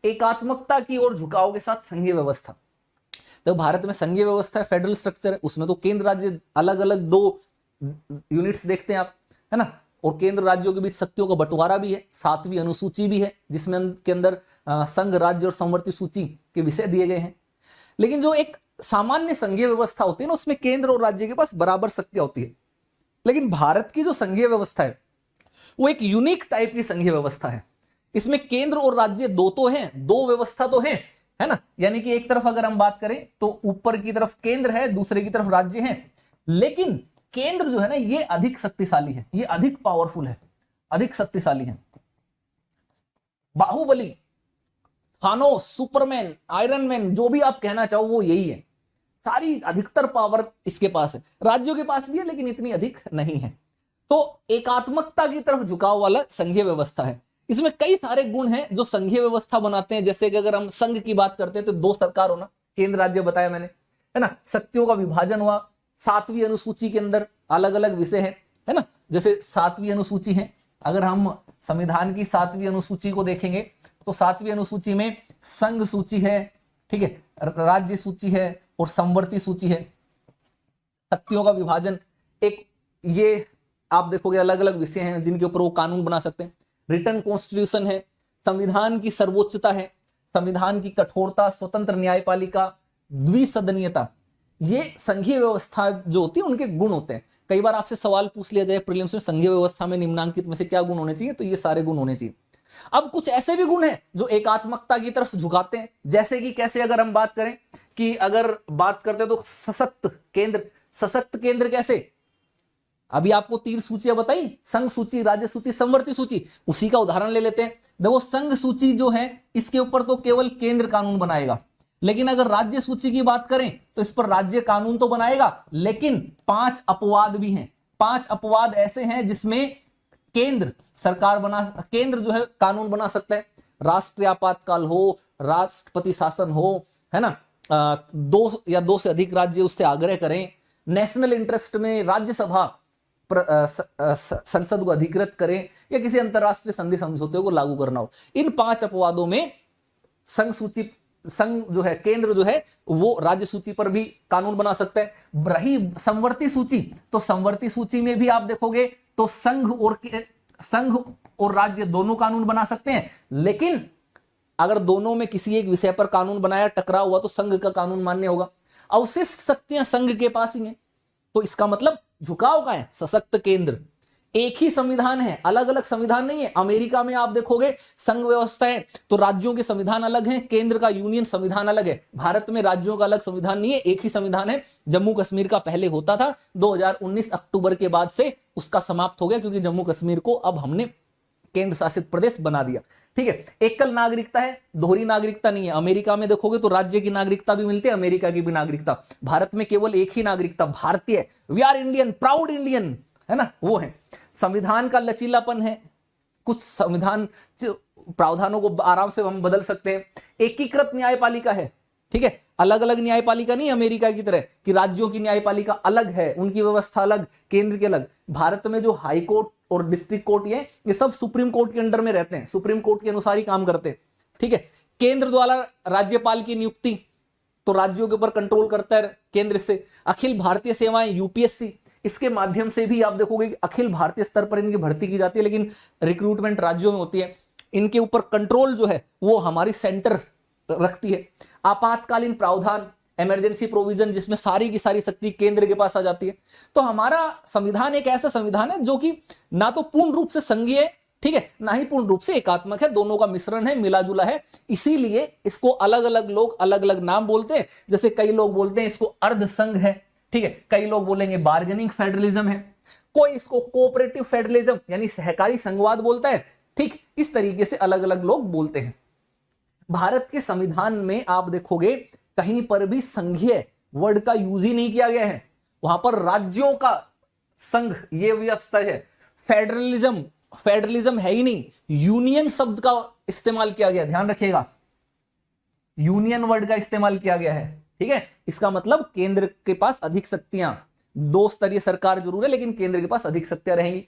एकात्मकता की ओर झुकाव के साथ संघीय व्यवस्था। तो भारत में संघीय व्यवस्था है, फेडरल स्ट्रक्चर है, उसमें तो केंद्र राज्य अलग अलग दो यूनिट्स देखते हैं आप, है ना, और केंद्र राज्यों के बीच शक्तियों का बंटवारा भी है, 7वीं अनुसूची भी है जिसमें के अंदर संघ, राज्य और संवर्ती सूची के विषय दिए गए हैं। लेकिन जो एक सामान्य संघीय व्यवस्था होती है ना, उसमें केंद्र और राज्य के पास बराबर शक्तियां होती है। लेकिन भारत की जो संघीय व्यवस्था है वो एक यूनिक टाइप की संघीय व्यवस्था है। इसमें केंद्र और राज्य दो तो हैं, दो व्यवस्था तो है ना, यानी कि एक तरफ अगर हम बात करें तो ऊपर की तरफ केंद्र है, दूसरे की तरफ राज्य है, लेकिन केंद्र जो है ना ये अधिक शक्तिशाली है, ये अधिक पावरफुल है, अधिक शक्तिशाली है। Baahubali, Thanos, Superman, Iron Man, जो भी आप कहना चाहो वो यही है। सारी अधिकतर पावर इसके पास है, राज्यों के पास भी है लेकिन इतनी अधिक नहीं है। तो एकात्मकता की तरफ झुकाव वाला संघीय व्यवस्था है। इसमें कई सारे गुण हैं जो संघीय व्यवस्था बनाते हैं। जैसे कि अगर हम संघ की बात करते हैं तो दो सरकार होना, केंद्र राज्य बताया मैंने, है ना, शक्तियों का विभाजन हुआ, 7वीं अनुसूची के अंदर अलग अलग विषय है ना, जैसे 7वीं अनुसूची है, अगर हम संविधान की 7वीं अनुसूची को देखेंगे तो 7वीं अनुसूची में संघ सूची है, ठीक है, राज्य सूची है और संवर्ती सूची है। शक्तियों का विभाजन, एक ये आप देखोगे अलग अलग विषय हैं जिनके ऊपर वो कानून बना सकते हैं। रिटर्न कॉन्स्टिट्यूशन है, संविधान की सर्वोच्चता है, संविधान की कठोरता, स्वतंत्र न्यायपालिका, द्विसदनीयता, ये संघीय व्यवस्था जो होती है उनके गुण होते हैं। कई बार आपसे सवाल पूछ लिया जाए प्रीलिम्स में, संघीय व्यवस्था में निम्नांकित में से क्या गुण होने चाहिए, तो ये सारे गुण होने चाहिए। अब कुछ ऐसे भी गुण हैं जो एकात्मकता की तरफ झुकाते हैं, जैसे कि कैसे, अगर हम बात करें कि अगर बात करते हैं तो सशक्त केंद्र। सशक्त केंद्र कैसे, अभी आपको 3 सूचियां बताई, संघ सूची, राज्य सूची, संवर्ती सूची, उसी का उदाहरण ले लेते हैं। देखो संघ सूची जो है इसके ऊपर तो केवल केंद्र कानून बनाएगा, लेकिन अगर राज्य सूची की बात करें तो इस पर राज्य कानून तो बनाएगा, लेकिन 5 अपवाद भी हैं। 5 अपवाद ऐसे हैं जिसमें केंद्र केंद्र जो है कानून बना सकता है। राष्ट्रीय आपातकाल हो, राष्ट्रपति शासन हो, है ना, 2 या 2 से अधिक राज्य उससे आग्रह करें, नेशनल इंटरेस्ट में राज्यसभा संसद को अधिकृत करें, या किसी अंतरराष्ट्रीय संधि समझौते को लागू करना हो। इन 5 अपवादों में संघ जो है, केंद्र जो है वो राज्य सूची पर भी कानून बना सकता है। रही संवर्ती सूची, तो संवर्ती सूची में भी आप देखोगे तो संघ और राज्य दोनों कानून बना सकते हैं, लेकिन अगर दोनों में किसी एक विषय पर कानून बनाया, टकराव हुआ, तो संघ का कानून मान्य होगा। अवशिष्ट शक्तियां संघ के पास ही हैं, तो इसका मतलब झुकाव का है सशक्त केंद्र। एक ही संविधान है, अलग अलग संविधान नहीं है। अमेरिका में आप देखोगे संघ व्यवस्था है तो राज्यों के संविधान अलग हैं, केंद्र का यूनियन संविधान अलग है। भारत में राज्यों का अलग संविधान नहीं है, एक ही संविधान है। जम्मू कश्मीर का पहले होता था, 2019 अक्टूबर के बाद से उसका समाप्त हो गया, क्योंकि जम्मू कश्मीर को अब हमने केंद्र शासित प्रदेश बना दिया, ठीक है। एकल नागरिकता है, दोहरी नागरिकता नहीं है। अमेरिका में देखोगे तो राज्य की नागरिकता भी मिलती है, अमेरिका की भी नागरिकता। भारत में केवल एक ही नागरिकता, भारतीय, we are Indian, proud Indian, है ना, वो है। संविधान का लचीलापन है, कुछ संविधान प्रावधानों को आराम से हम बदल सकते हैं। एकीकृत न्यायपालिका है, ठीक है, अलग अलग न्यायपालिका नहीं अमेरिका की तरह कि राज्यों की न्यायपालिका अलग है, उनकी व्यवस्था अलग, केंद्र के अलग। भारत में जो हाई कोर्ट और डिस्ट्रिक्ट कोर्ट ये सब सुप्रीम कोर्ट के अंडर में रहते हैं, सुप्रीम कोर्ट के अनुसार ही काम करते हैं, ठीक है। केंद्र द्वारा राज्यपाल की नियुक्ति, तो राज्यों के ऊपर कंट्रोल करता है केंद्र से। अखिल भारतीय सेवाएं, यूपीएससी, इसके माध्यम से भी आप देखोगे कि अखिल भारतीय स्तर पर इनकी भर्ती की जाती है, लेकिन रिक्रूटमेंट राज्यों में होती है। इनके ऊपर कंट्रोल जो है वो हमारी सेंटर रखती है। आपातकालीन प्रावधान, इमरजेंसी प्रोविजन, जिसमें सारी की सारी शक्ति केंद्र के पास आ जाती है। तो हमारा संविधान एक ऐसा संविधान है जो कि ना तो पूर्ण रूप से संघीय है, ठीक है, ना ही पूर्ण रूप से एकात्मक है, दोनों का मिश्रण है, मिला जुला है। इसीलिए इसको अलग अलग लोग अलग अलग नाम बोलते हैं। जैसे कई लोग बोलते हैं इसको अर्ध संघ है, ठीक है, कई लोग बोलेंगे बार्गेनिंग फेडरलिज्म है, कोई इसको कोऑपरेटिव फेडरलिज्म यानी सहकारी संघवाद बोलता है, ठीक। इस तरीके से अलग अलग लोग बोलते हैं। भारत के संविधान में आप देखोगे कहीं पर भी संघीय वर्ड का यूज ही नहीं किया गया है, वहां पर राज्यों का संघ ये व्यवस्था है। फेडरलिज्म है ही नहीं, यूनियन शब्द का इस्तेमाल किया गया, ध्यान रखिएगा, यूनियन वर्ड का इस्तेमाल किया गया है, ठीक है। इसका मतलब केंद्र के पास अधिक शक्तियां, 2 स्तरीय सरकार जरूर है लेकिन केंद्र के पास अधिक शक्तियां रहेंगी।